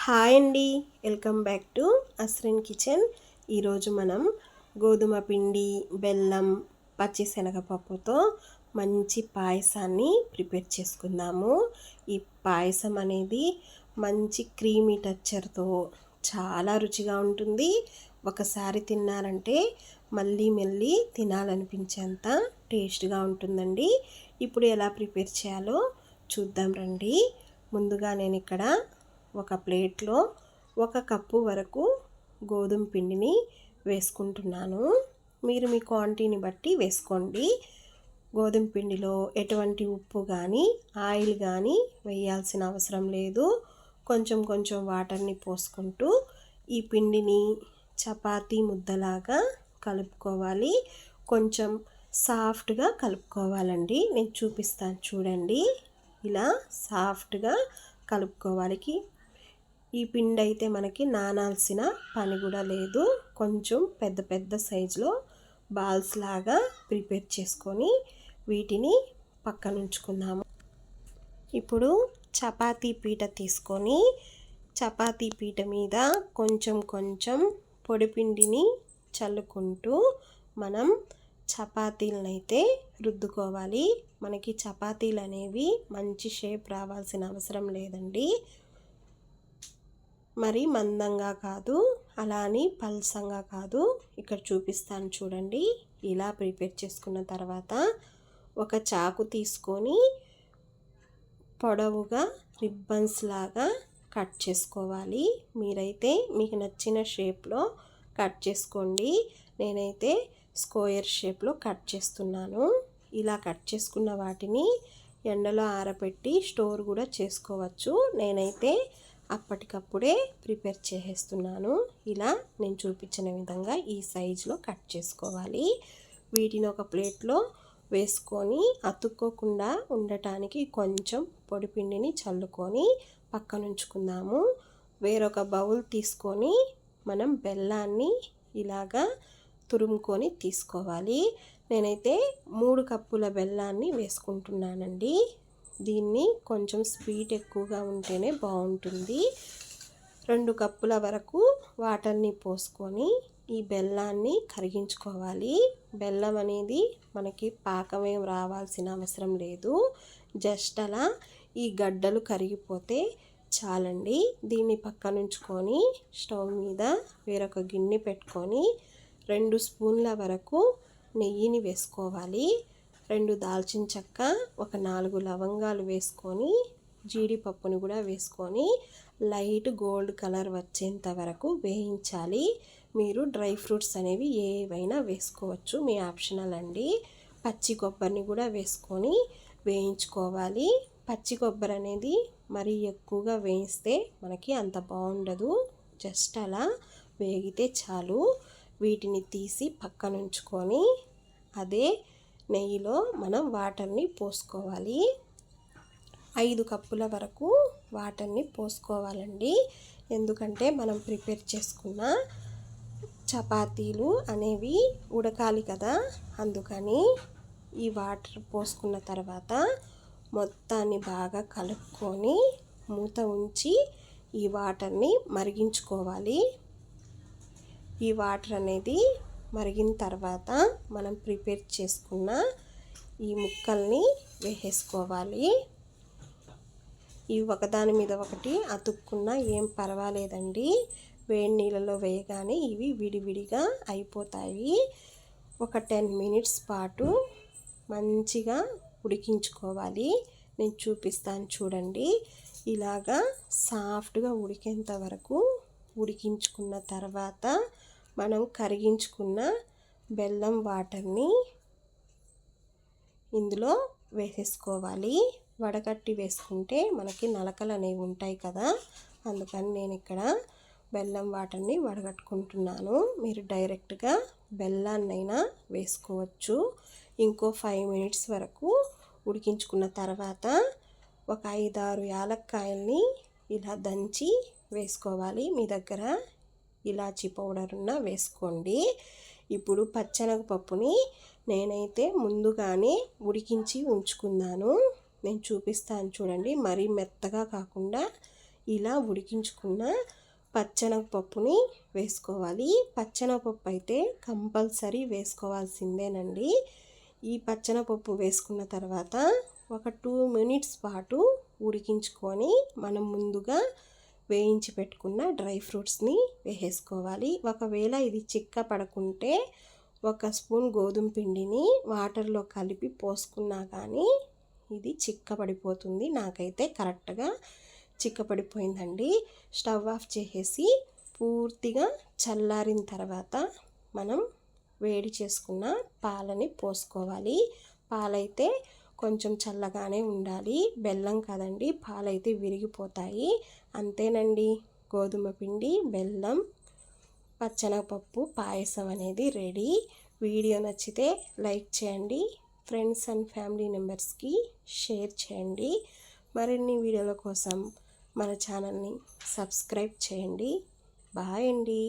Hi అండి, welcome back to Asrin kitchen. ఈరోజు మనం గోధుమ పిండి, బెల్లం, పచ్చిశనగపప్పుతో మంచి పాయసాన్ని ప్రిపేర్ చేసుకుందాము. ఈ పాయసం అనేది మంచి క్రీమీ టెక్స్చర్తో చాలా రుచిగా ఉంటుంది. ఒకసారి తిన్నారంటే మళ్ళీ మళ్ళీ తినాలనిపించేంత టేస్ట్గా ఉంటుందండి. ఇప్పుడు ఎలా ప్రిపేర్ చేయాలో చూద్దాం రండి. ముందుగా నేను ఇక్కడ ఒక ప్లేట్లో 1 కప్పు వరకు గోధుమ పిండిని వేసుకుంటున్నాను. మీరు మీ క్వాంటిటీని బట్టి వేసుకోండి. గోధుమ పిండిలో ఎటువంటి ఉప్పు కానీ ఆయిల్ కానీ వేయాల్సిన అవసరం లేదు. కొంచెం కొంచెం వాటర్ని పోసుకుంటూ ఈ పిండిని చపాతీ ముద్దలాగా కలుపుకోవాలి. కొంచెం సాఫ్ట్గా కలుపుకోవాలండి. నేను చూపిస్తాను చూడండి. ఇలా సాఫ్ట్గా కలుపుకోవాలి. ఈ పిండి అయితే మనకి నానాల్సిన పని కూడా లేదు. కొంచెం పెద్ద పెద్ద సైజులో బాల్స్ లాగా ప్రిపేర్ చేసుకొని వీటిని పక్కన ఉంచుకుందాము. ఇప్పుడు చపాతీ పీట తీసుకొని చపాతీ పీట మీద కొంచెం కొంచెం పొడిపిండిని చల్లుకుంటూ మనం చపాతీలను అయితే రుద్దుకోవాలి. మనకి చపాతీలు అనేవి మంచి షేప్ రావాల్సిన అవసరం లేదండి. మరి మందంగా కాదు, అలా అని పల్సంగా కాదు. ఇక్కడ చూపిస్తాను చూడండి. ఇలా ప్రిపేర్ చేసుకున్న తర్వాత ఒక చాకు తీసుకొని పొడవుగా రిబ్బన్స్ లాగా కట్ చేసుకోవాలి. మీరైతే మీకు నచ్చిన షేప్లో కట్ చేసుకోండి. నేనైతే స్క్వేర్ షేప్లో కట్ చేస్తున్నాను. ఇలా కట్ చేసుకున్న వాటిని ఎండలో ఆరబెట్టి స్టోర్ కూడా చేసుకోవచ్చు. నేనైతే అప్పటికప్పుడే ప్రిపేర్ చేసేస్తున్నాను. ఇలా నేను చూపించిన విధంగా ఈ సైజులో కట్ చేసుకోవాలి. వీటిని ఒక ప్లేట్లో వేసుకొని అతుక్కోకుండా ఉండటానికి కొంచెం పొడిపిండిని చల్లుకొని పక్కన ఉంచుకుందాము. వేరొక బౌల్ తీసుకొని మనం బెల్లాన్ని ఇలాగా తురుముకొని తీసుకోవాలి. నేనైతే 3 కప్పుల బెల్లాన్ని వేసుకుంటున్నానండి. దీన్ని కొంచెం స్వీట్ ఎక్కువగా ఉంటేనే బాగుంటుంది. 2 కప్పుల వరకు వాటర్ని పోసుకొని ఈ బెల్లాన్ని కరిగించుకోవాలి. బెల్లం అనేది మనకి పాకమేం రావాల్సిన అవసరం లేదు. జస్ట్ అలా ఈ గడ్డలు కరిగిపోతే చాలండి. దీన్ని పక్కన ఉంచుకొని స్టవ్ మీద వేరొక గిన్నె పెట్టుకొని 2 స్పూన్ల వరకు నెయ్యిని వేసుకోవాలి. 2 దాల్చిన చెక్క, ఒక 4 లవంగాలు వేసుకొని జీడిపప్పుని కూడా వేసుకొని లైట్ గోల్డ్ కలర్ వచ్చేంత వరకు వేయించాలి. మీరు డ్రై ఫ్రూట్స్ అనేవి ఏవైనా వేసుకోవచ్చు, మీ ఆప్షనల్ అండి. పచ్చి కొబ్బరిని కూడా వేసుకొని వేయించుకోవాలి. పచ్చి కొబ్బరి అనేది మరీ ఎక్కువగా వేయిస్తే మనకి అంత బాగుండదు. జస్ట్ అలా వేగితే చాలు. వీటిని తీసి పక్కన ఉంచుకొని అదే నెయ్యిలో మనం వాటర్ని పోసుకోవాలి. 5 కప్పుల వరకు వాటర్ని పోసుకోవాలండి. ఎందుకంటే మనం ప్రిపేర్ చేసుకున్న చపాతీలు అనేవి ఉడకాలి కదా, అందుకని ఈ వాటర్ పోసుకున్న తర్వాత మొత్తాన్ని బాగా కలుపుకొని మూత ఉంచి ఈ వాటర్ని మరిగించుకోవాలి. ఈ వాటర్ అనేది మరిగిన తర్వాత మనం ప్రిపేర్ చేసుకున్న ఈ ముక్కల్ని వేసేసుకోవాలి. ఇవి ఒకదాని మీద ఒకటి అతుక్కున్నా ఏం పర్వాలేదండి. వేడి నీళ్ళలో వేయగానే ఇవి విడివిడిగా అయిపోతాయి. ఒక 10 మినిట్స్ పాటు మంచిగా ఉడికించుకోవాలి. నేను చూపిస్తాను చూడండి. ఇలాగా సాఫ్ట్గా ఉడికేంత వరకు ఉడికించుకున్న తర్వాత మనం కరిగించుకున్న బెల్లం వాటర్ని ఇందులో వేసేసుకోవాలి. వడగట్టి వేసుకుంటే మనకి నలకలు అనేవి ఉంటాయి కదా, అందుకని నేను ఇక్కడ బెల్లం వాటర్ని వడగట్టుకుంటున్నాను. మీరు డైరెక్ట్గా బెల్లాన్నైనా వేసుకోవచ్చు. ఇంకో 5 మినిట్స్ వరకు ఉడికించుకున్న తర్వాత ఒక 5-6 యాలక్కాయల్ని ఇలా దంచి వేసుకోవాలి. మీ దగ్గర ఇలాచీ పౌడర్ ఉన్న వేసుకోండి. ఇప్పుడు పచ్చెనగపప్పుని నేనైతే ముందుగానే ఉడికించి ఉంచుకున్నాను. నేను చూపిస్తాను చూడండి. మరీ మెత్తగా కాకుండా ఇలా ఉడికించుకున్న పచ్చెనగపప్పుని వేసుకోవాలి. పచ్చెనగపప్పు అయితే కంపల్సరీ వేసుకోవాల్సిందేనండి. ఈ పచ్చెనగపప్పు వేసుకున్న తర్వాత ఒక 2 మినిట్స్ పాటు ఉడికించుకొని మనం ముందుగా వేయించి పెట్టుకున్న డ్రై ఫ్రూట్స్ని వేసేసుకోవాలి. ఒకవేళ ఇది చిక్క పడకుంటే 1 స్పూన్ గోధుమ పిండిని వాటర్లో కలిపి పోసుకున్నా కానీ ఇది చిక్కపడిపోతుంది. నాకైతే కరెక్ట్గా చిక్కపడిపోయిందండి. స్టవ్ ఆఫ్ చేసేసి పూర్తిగా చల్లారిన తర్వాత మనం వేడి చేసుకున్న పాలని పోసుకోవాలి. పాలైతే కొంచెం చల్లగానే ఉండాలి. బెల్లం కదండి, పాలైతే విరిగిపోతాయి. అంతేనండి, గోధుమ పిండి, బెల్లం, పచ్చెనగపప్పు పాయసం అనేది రెడీ. వీడియో నచ్చితే లైక్ చేయండి, ఫ్రెండ్స్ అండ్ ఫ్యామిలీ మెంబర్స్కి షేర్ చేయండి. మరిన్ని వీడియోల కోసం మన ఛానల్ని సబ్స్క్రైబ్ చేయండి. బాయ్ అండి.